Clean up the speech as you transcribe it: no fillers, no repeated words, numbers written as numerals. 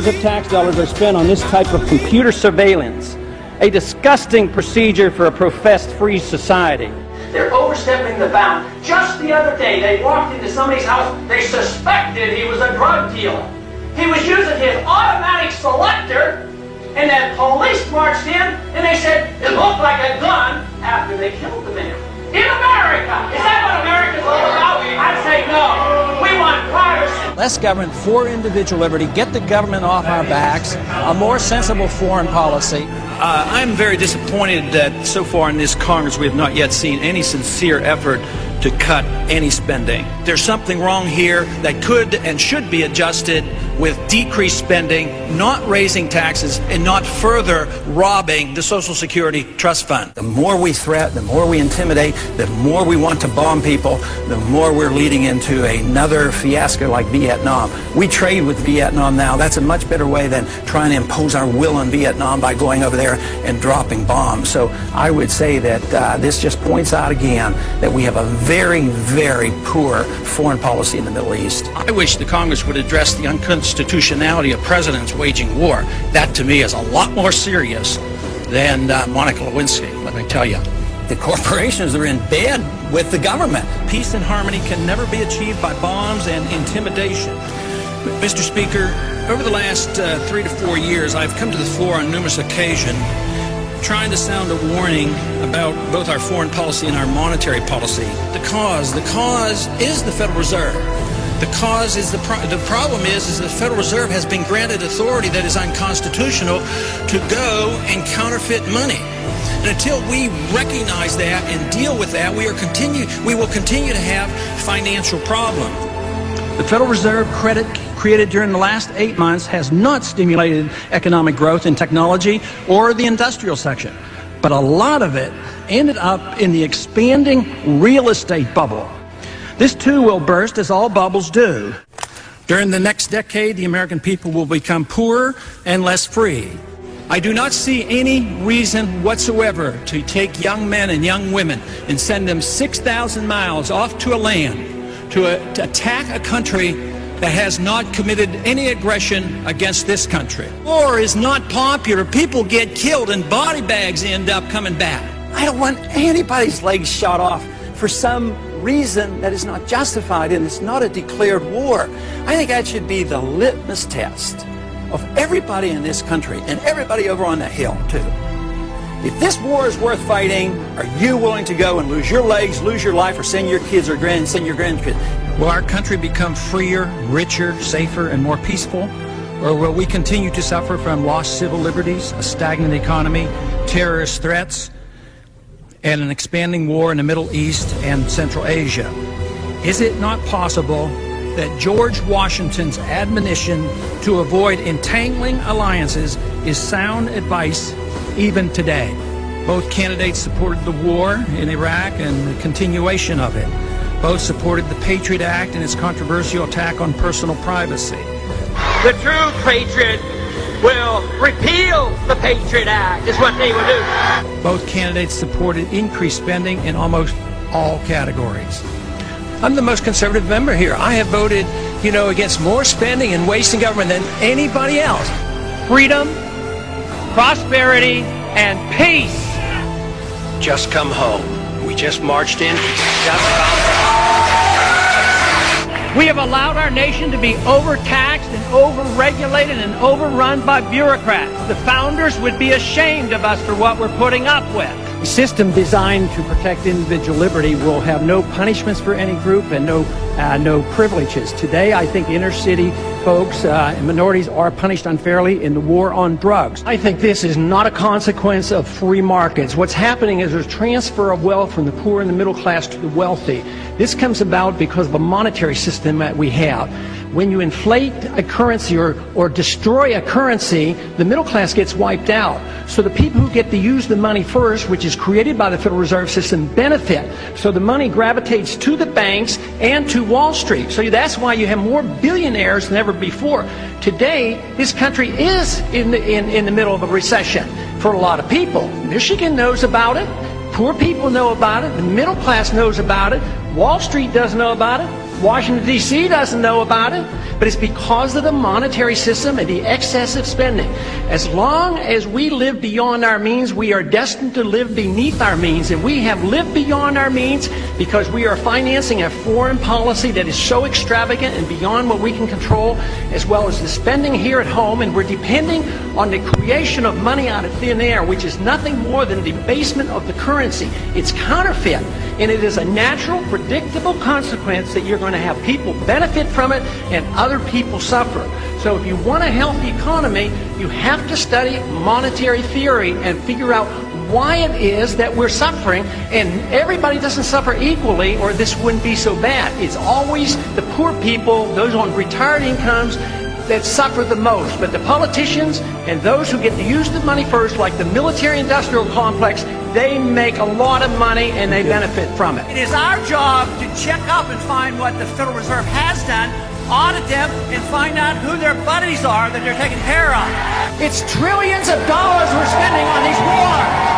of tax dollars are spent on this type of computer surveillance, a disgusting procedure for a professed free society. They're overstepping the bound. Just the other day, they walked into somebody's house. They suspected he was a drug dealer. He was using his automatic selector, and then police marched in, and they said it looked like a gun after they killed the man. In America! Is that what America's all about? I'd say no. We want privacy. Less government for individual liberty, get the government off our backs, a more sensible foreign policy. I'm very disappointed that so far in this Congress we have not yet seen any sincere effort to cut any spending. There's something wrong here that could and should be adjusted with decreased spending, not raising taxes, and not further robbing the Social Security Trust Fund. The more we threat, the more we intimidate, the more we want to bomb people, the more we're leading into another fiasco like Vietnam. We trade with Vietnam now. That's a much better way than trying to impose our will on Vietnam by going over there and dropping bombs. So I would say that this just points out again that we have a very, very poor foreign policy in the Middle East. I wish the Congress would address the unconstitutionality of presidents waging war. That, to me, is a lot more serious than Monica Lewinsky, let me tell you. The corporations are in bed with the government. Peace and harmony can never be achieved by bombs and intimidation. Mr. Speaker, over the last 3 to 4 years, I've come to the floor on numerous occasions trying to sound a warning about both our foreign policy and our monetary policy. The cause is the Federal Reserve. The cause is the problem is the Federal Reserve has been granted authority that is unconstitutional to go and counterfeit money. And until we recognize that and deal with that, we will continue to have financial problems. The Federal Reserve credit created during the last 8 months has not stimulated economic growth in technology or the industrial section, but a lot of it ended up in the expanding real estate bubble. This too will burst, as all bubbles do. During the next decade, the American people will become poorer and less free. I do not see any reason whatsoever to take young men and young women and send them 6,000 miles off to a land to attack a country that has not committed any aggression against this country. War is not popular. People get killed and body bags end up coming back. I don't want anybody's legs shot off for some reason that is not justified, and it's not a declared war. I think that should be the litmus test of everybody in this country and everybody over on the Hill too. If this war is worth fighting, are you willing to go and lose your legs, lose your life, or send your kids or send your grandkids? Will our country become freer, richer, safer, and more peaceful? Or will we continue to suffer from lost civil liberties, a stagnant economy, terrorist threats, and an expanding war in the Middle East and Central Asia? Is it not possible that George Washington's admonition to avoid entangling alliances is sound advice even today? Both candidates supported the war in Iraq and the continuation of it. Both supported the Patriot Act and its controversial attack on personal privacy. The true patriot will repeal the Patriot Act, is what they will do. Both candidates supported increased spending in almost all categories. I'm the most conservative member here. I have voted, against more spending and wasting government than anybody else. Freedom, prosperity, and peace. Just come home. We just marched in. We have allowed our nation to be overtaxed and overregulated and overrun by bureaucrats. The founders would be ashamed of us for what we're putting up with. A system designed to protect individual liberty will have no punishments for any group and no privileges. Today, I think inner city folks and minorities are punished unfairly in the war on drugs. I think this is not a consequence of free markets. What's happening is there's transfer of wealth from the poor and the middle class to the wealthy. This comes about because of the monetary system that we have. When you inflate a currency or destroy a currency, the middle class gets wiped out. So the people who get to use the money first, which is created by the Federal Reserve System, benefit. So the money gravitates to the banks and to Wall Street. So that's why you have more billionaires than ever before. Today, this country is in the middle of a recession for a lot of people. Michigan knows about it. poor people know about it, the middle class knows about it, Wall Street doesn't know about it, Washington, D.C. doesn't know about it, but it's because of the monetary system and the excessive spending. As long as we live beyond our means, we are destined to live beneath our means, and we have lived beyond our means because we are financing a foreign policy that is so extravagant and beyond what we can control, as well as the spending here at home, and we're depending on the creation of money out of thin air, which is nothing more than debasement of the currency. It's counterfeit, and it is a natural, predictable consequence that you're going to have people benefit from it and other people suffer. So if you want a healthy economy, you have to study monetary theory and figure out why it is that we're suffering, and everybody doesn't suffer equally or this wouldn't be so bad. It's always the poor people, those on retired incomes, that suffer the most. But the politicians and those who get to use the money first, like the military-industrial complex, they make a lot of money and they benefit from it. It is our job to check up and find what the Federal Reserve has done, audit them, and find out who their buddies are that they're taking care of. It's trillions of dollars we're spending on these wars.